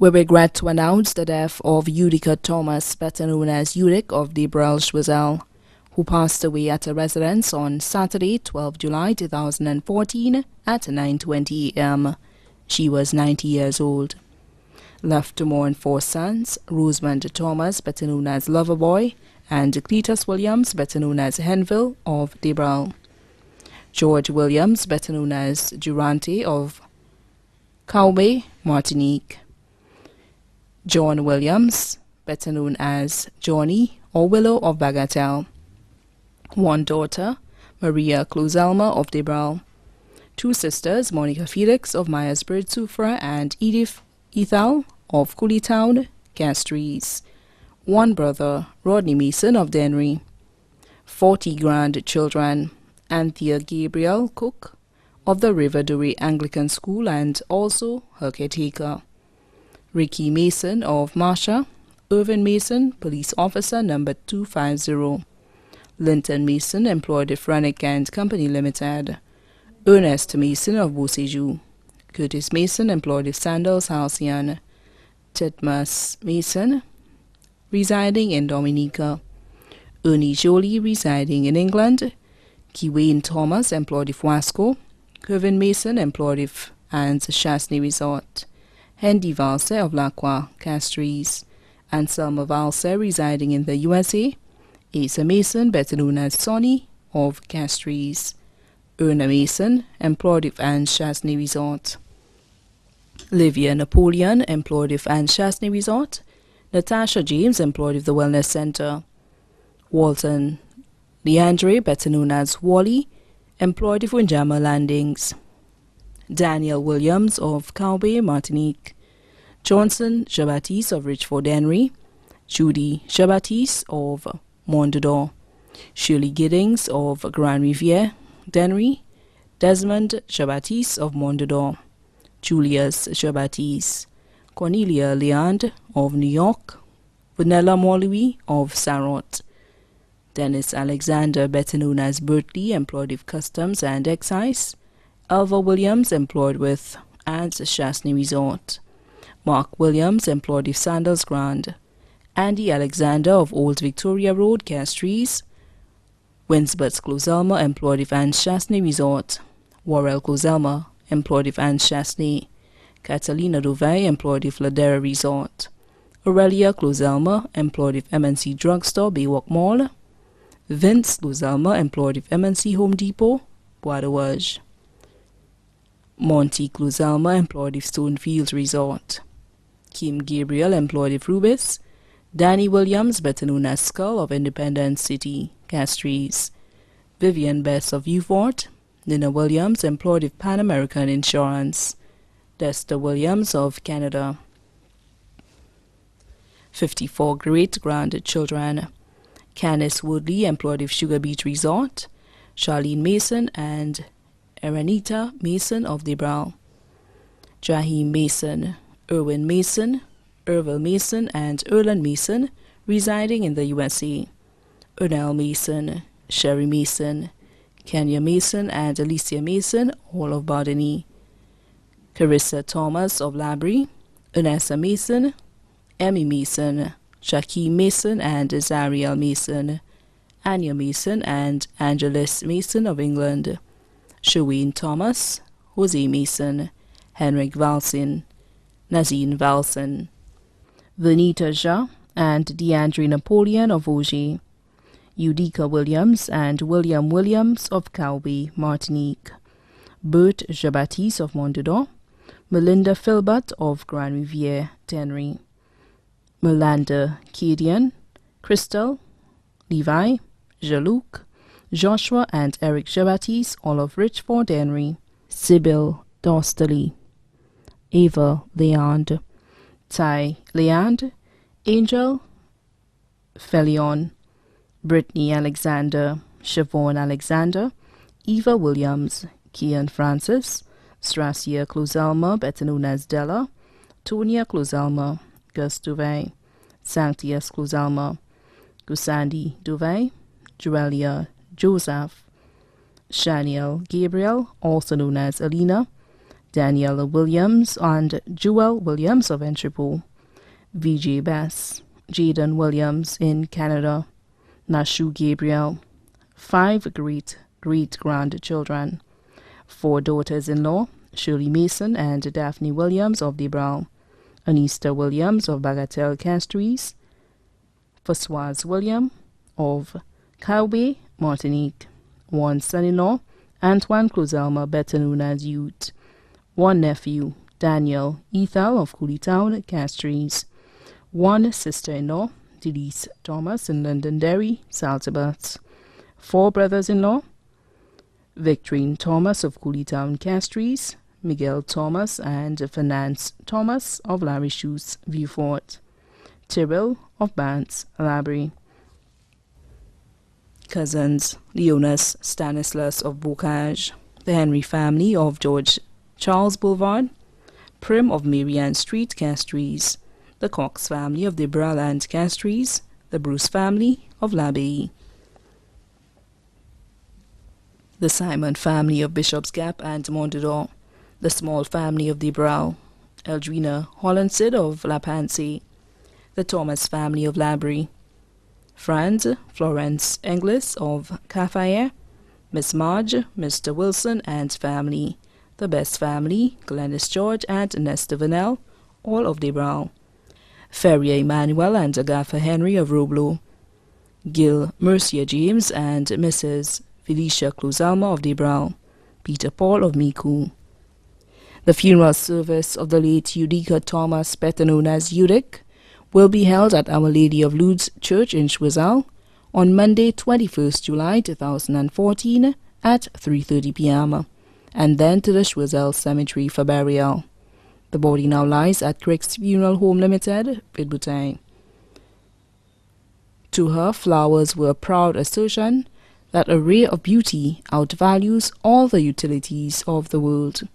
We regret to announce the death of Eudica Thomas, better known as Eudic of the Brel-Schwizel, who passed away at a residence on Saturday, 12 July 2014 at 9:20 a.m. She was 90 years old. Left to mourn four sons, Rosamond Thomas, better known as Loverboy, and Cletus Williams, better known as Henville of Debrel. George Williams, better known as Durante of Cowbay, Martinique. John Williams, better known as Johnny or Willow of Bagatelle. One daughter, Maria Clozelma of Debrel. Two sisters, Monica Felix of Myersburg Sufra and Edith Ethel of Cooleytown, Castries. One brother, Rodney Mason of Dennery. 40 grandchildren, Anthea Gabriel Cook of the River Doré Anglican School and also her caretaker. Ricky Mason of Marsha, Irvin Mason, police officer number 250. Linton Mason, employed of Frenick and Company Limited. Ernest Mason of Beausejour. Curtis Mason, employed of Sandals Halcyon. Titmus Mason, residing in Dominica. Ernie Jolie, residing in England. Kiwayne Thomas, employed of Wasco. Kevin Mason, employed of Anne's Chasney Resort. Hendy Valse of Lacroix, Castries. Anselma Valse, residing in the USA. Asa Mason, better known as Sonny, of Castries. Erna Mason, employed of Anne's Chasney Resort. Livia Napoleon, employed of Anne's Chasney Resort. Natasha James, employed of the Wellness Center. Walton Leandre, better known as Wally, employed of Windjammer Landings. Daniel Williams of Cowbay, Martinique. Johnson Jean-Baptiste of Richford Henry. Judy Jean-Baptiste of Mondador. Shirley Giddings of Grand Riviere, Dennery. Desmond Jean-Baptiste of Mondador. Julius Jean-Baptiste. Cornelia Leand of New York. Vanilla Molloy of Sarot. Dennis Alexander, better known as Bertley, employed with Customs and Excise. Alva Williams, employed with Anne's Chasney Resort. Mark Williams, employed with Sandals Grand. Andy Alexander of Old Victoria Road, Castries. Winsbert Clozelma, employed with Anne's Chasney Resort. Warrell Clozelma, employed with Anne's Chasney. Catalina Dovey, employed with Ladera Resort. Aurelia Clozelma, employed with MNC Drugstore, Baywalk Mall. Vince Clozelma, employed with MNC Home Depot, Bois de Wage. Monty Clozelma, employed with Stonefields Resort. Kim Gabriel, employed with Rubis. Danny Williams, better known as Skull of Independence City, Castries. Vivian Bess of Beaufort. Nina Williams, employed with Pan American Insurance. Desta Williams of Canada. 54 great-grandchildren. Canis Woodley, employed with Sugar Beach Resort. Charlene Mason and Eranita Mason of Debrel. Jaheim Mason, Erwin Mason, Ervil Mason, and Erland Mason, residing in the USA. Ernell Mason, Sherry Mason, Kenya Mason, and Alicia Mason, all of Bardini. Carissa Thomas of Labrie. Ernessa Mason, Emmy Mason, Shaquille Mason, and Zariel Mason. Anya Mason and Angelis Mason of England. Shaween Thomas, Jose Mason, Henrik Valsin, Nazine Valsin. Venita Ja and DeAndre Napoleon of Auger. Eudica Williams and William Williams of Cowbay, Martinique. Bert Jean-Baptiste of Mondador. Melinda Filbert of Grand Riviere, Tenry. Melinda Cadian, Crystal, Levi, Jalouk, Joshua and Eric Jean-Baptiste, all of Richford Henry. Sybil Dostely. Ava Leand. Ty Leand. Angel Felion. Brittany Alexander. Siobhan Alexander. Eva Williams. Kian Francis. Stracia Clozelma, better known as Della. Tonia Clozelma. Gus Duvey. Sanctius Clozelma. Gusandi Duvey. Joelia Joseph. Shaniel Gabriel, also known as Alina. Daniela Williams and Jewel Williams of Entrepot, VJ Bass, Jaden Williams in Canada, Nashu Gabriel, 5 great-great-grandchildren, 4 daughters-in-law, Shirley Mason and Daphne Williams of Debral, Anista Williams of Bagatelle Castries, Françoise William of Calbe, Martinique, 1 son-in-law, Antoine Clozelma, better known as Youth, 1 nephew, Daniel Ethel of Cooleytown, Castries, 1 sister-in-law, Eudica Thomas in Londonderry, Salterbutt, 4 brothers-in-law, Victorine Thomas of Cooleytown, Castries, Miguel Thomas and Finance Thomas of Larichus, Vieux-Fort, Tyrrell of Bants, Labrie. Cousins: Leonis Stanislas of Bocage, the Henry family of George Charles Boulevard, Prim of Marianne Street, Castries, the Cox family of Debral and Castries, the Bruce family of L'Abbaye, the Simon family of Bishop's Gap and Mondador, the Small family of Debral, Eldrina Hollandsid of La Pensée, the Thomas family of Labrie, Franz Florence Inglis of Cafayette, Miss Marge, Mr. Wilson and family, the Best family, Glennis George and Nesta Vanel, all of Debral, Ferrier Emmanuel and Agatha Henry of Roblo, Gil Mercia James and Mrs. Felicia Clozelma of Debral, Peter Paul of Micoud. The funeral service of the late Eudica Thomas, better known as Eudic, will be held at Our Lady of Lourdes Church in Choiseul on Monday, 21st July 2014 at 3:30 p.m. and then to the Choiseul Cemetery for burial. The body now lies at Crick's Funeral Home Limited, Pidboutin. To her, flowers were a proud assertion that a ray of beauty outvalues all the utilities of the world.